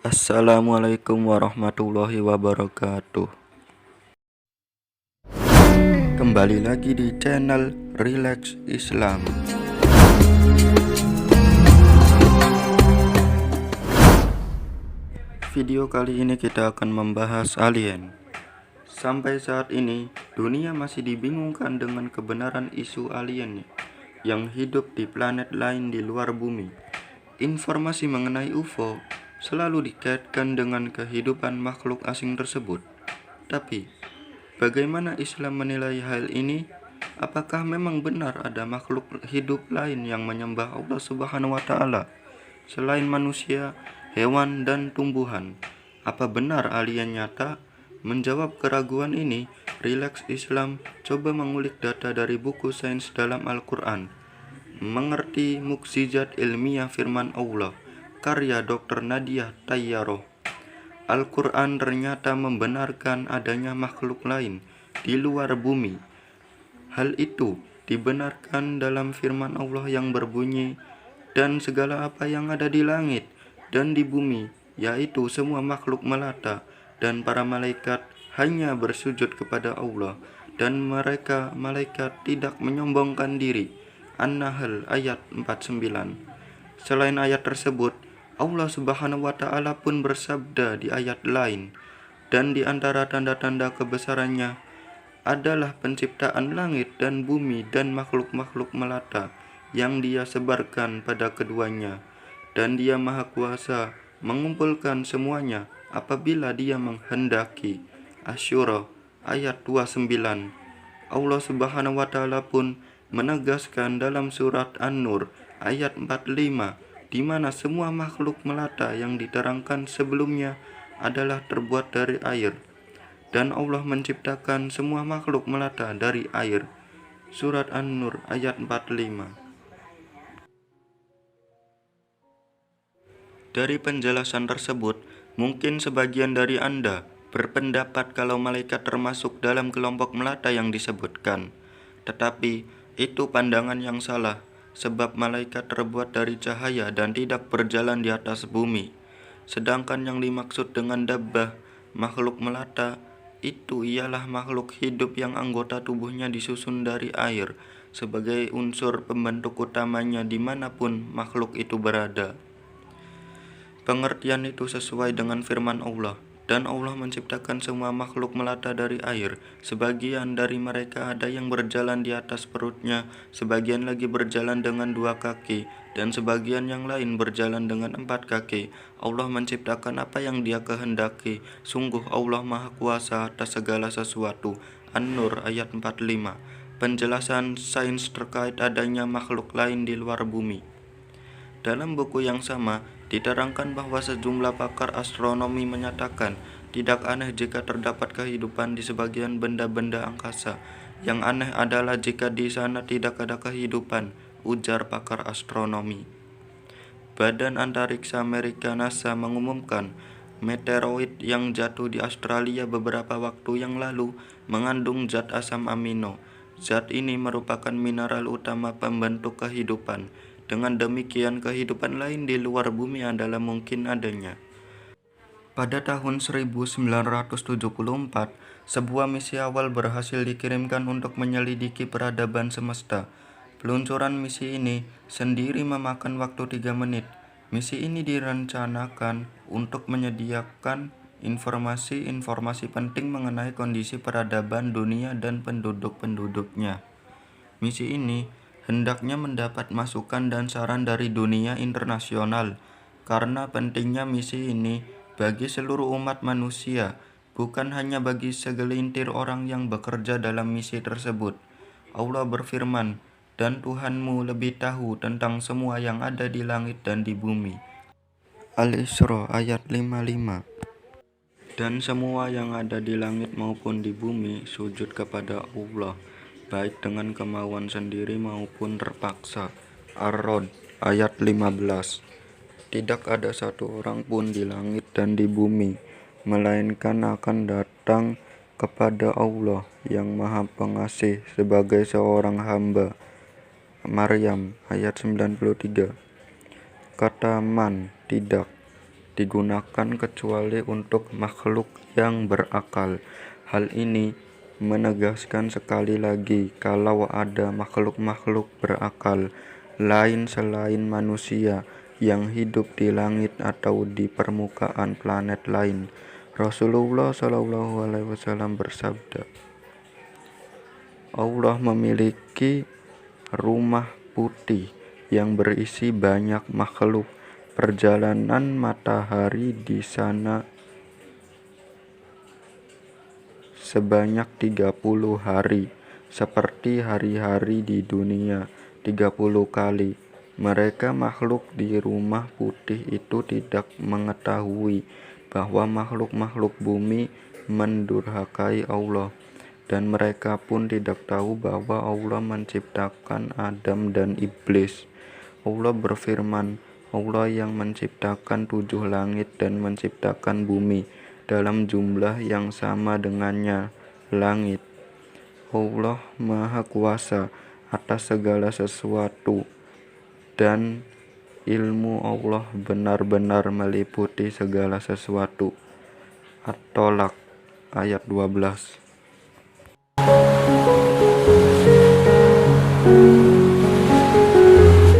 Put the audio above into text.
Assalamualaikum warahmatullahi wabarakatuh. Kembali lagi di channel Relax Islam. Video kali ini kita akan membahas alien. Sampai saat ini, dunia masih dibingungkan dengan kebenaran isu alien yang hidup di planet lain di luar bumi. Informasi mengenai UFO selalu dikaitkan dengan kehidupan makhluk asing tersebut. Tapi, bagaimana Islam menilai hal ini? Apakah memang benar ada makhluk hidup lain yang menyembah Allah Subhanahu wa Ta'ala selain manusia, hewan, dan tumbuhan? Apa benar alien nyata? Menjawab keraguan ini, Relax Islam coba mengulik data dari buku sains dalam Al-Quran. Mengerti mukjizat ilmiah firman Allah, karya Dr. Nadia Tayyaroh. Al-Quran ternyata membenarkan adanya makhluk lain di luar bumi. Hal itu dibenarkan dalam firman Allah yang berbunyi, dan segala apa yang ada di langit dan di bumi, yaitu semua makhluk melata, dan para malaikat hanya bersujud kepada Allah, dan mereka malaikat tidak menyombongkan diri. An-Nahl ayat 49. Selain ayat tersebut, Allah Subhanahu wa Ta'ala pun bersabda di ayat lain, dan di antara tanda-tanda kebesarannya adalah penciptaan langit dan bumi dan makhluk-makhluk melata yang Dia sebarkan pada keduanya, dan Dia Maha Kuasa mengumpulkan semuanya apabila Dia menghendaki. Asy-Syura ayat 29. Allah Subhanahu wa Ta'ala pun menegaskan dalam surat An-Nur ayat 45, di mana semua makhluk melata yang diterangkan sebelumnya adalah terbuat dari air, dan Allah menciptakan semua makhluk melata dari air. Surat An-Nur ayat 45. Dari penjelasan tersebut, mungkin sebagian dari Anda berpendapat kalau malaikat termasuk dalam kelompok melata yang disebutkan. Tetapi itu pandangan yang salah, sebab malaikat terbuat dari cahaya dan tidak berjalan di atas bumi. Sedangkan yang dimaksud dengan dabbah, makhluk melata, itu ialah makhluk hidup yang anggota tubuhnya disusun dari air sebagai unsur pembentuk utamanya dimanapun makhluk itu berada. Pengertian itu sesuai dengan firman Allah, dan Allah menciptakan semua makhluk melata dari air. Sebagian dari mereka ada yang berjalan di atas perutnya, sebagian lagi berjalan dengan 2 kaki, dan sebagian yang lain berjalan dengan 4 kaki. Allah menciptakan apa yang Dia kehendaki. Sungguh Allah Maha Kuasa atas segala sesuatu. An-Nur ayat 45. Penjelasan sains terkait adanya makhluk lain di luar bumi. Dalam buku yang sama, diterangkan bahwa sejumlah pakar astronomi menyatakan tidak aneh jika terdapat kehidupan di sebagian benda-benda angkasa. Yang aneh adalah jika di sana tidak ada kehidupan, ujar pakar astronomi. Badan Antariksa Amerika NASA mengumumkan meteoroid yang jatuh di Australia beberapa waktu yang lalu mengandung zat asam amino. Zat ini merupakan mineral utama pembentuk kehidupan. Dengan demikian, kehidupan lain di luar bumi adalah mungkin adanya. Pada tahun 1974, sebuah misi awal berhasil dikirimkan untuk menyelidiki peradaban semesta. Peluncuran misi ini sendiri memakan waktu 3 menit. Misi ini direncanakan untuk menyediakan informasi-informasi penting mengenai kondisi peradaban dunia dan penduduk-penduduknya. Misi ini hendaknya mendapat masukan dan saran dari dunia internasional, karena pentingnya misi ini bagi seluruh umat manusia, bukan hanya bagi segelintir orang yang bekerja dalam misi tersebut. Allah berfirman, dan Tuhanmu lebih tahu tentang semua yang ada di langit dan di bumi. Al-Isra ayat 55. Dan semua yang ada di langit maupun di bumi sujud kepada Allah, baik dengan kemauan sendiri maupun terpaksa. Ar-Rod ayat 15. Tidak ada satu orang pun di langit dan di bumi, melainkan akan datang kepada Allah yang Maha Pengasih sebagai seorang hamba. Maryam ayat 93. Kata man, tidak. digunakan kecuali untuk makhluk yang berakal. Hal ini menegaskan sekali lagi kalau ada makhluk-makhluk berakal lain selain manusia yang hidup di langit atau di permukaan planet lain. Rasulullah SAW bersabda, Allah memiliki rumah putih yang berisi banyak makhluk. Perjalanan matahari di sana sebanyak 30 hari, seperti hari-hari di dunia 30 kali. Mereka makhluk di rumah putih itu tidak mengetahui bahwa makhluk-makhluk bumi mendurhakai Allah, dan mereka pun tidak tahu bahwa Allah menciptakan Adam dan Iblis. Allah berfirman, Allah yang menciptakan 7 langit dan menciptakan bumi dalam jumlah yang sama dengannya, langit. Allah Maha Kuasa atas segala sesuatu, dan ilmu Allah benar-benar meliputi segala sesuatu. At-Tolak ayat 12.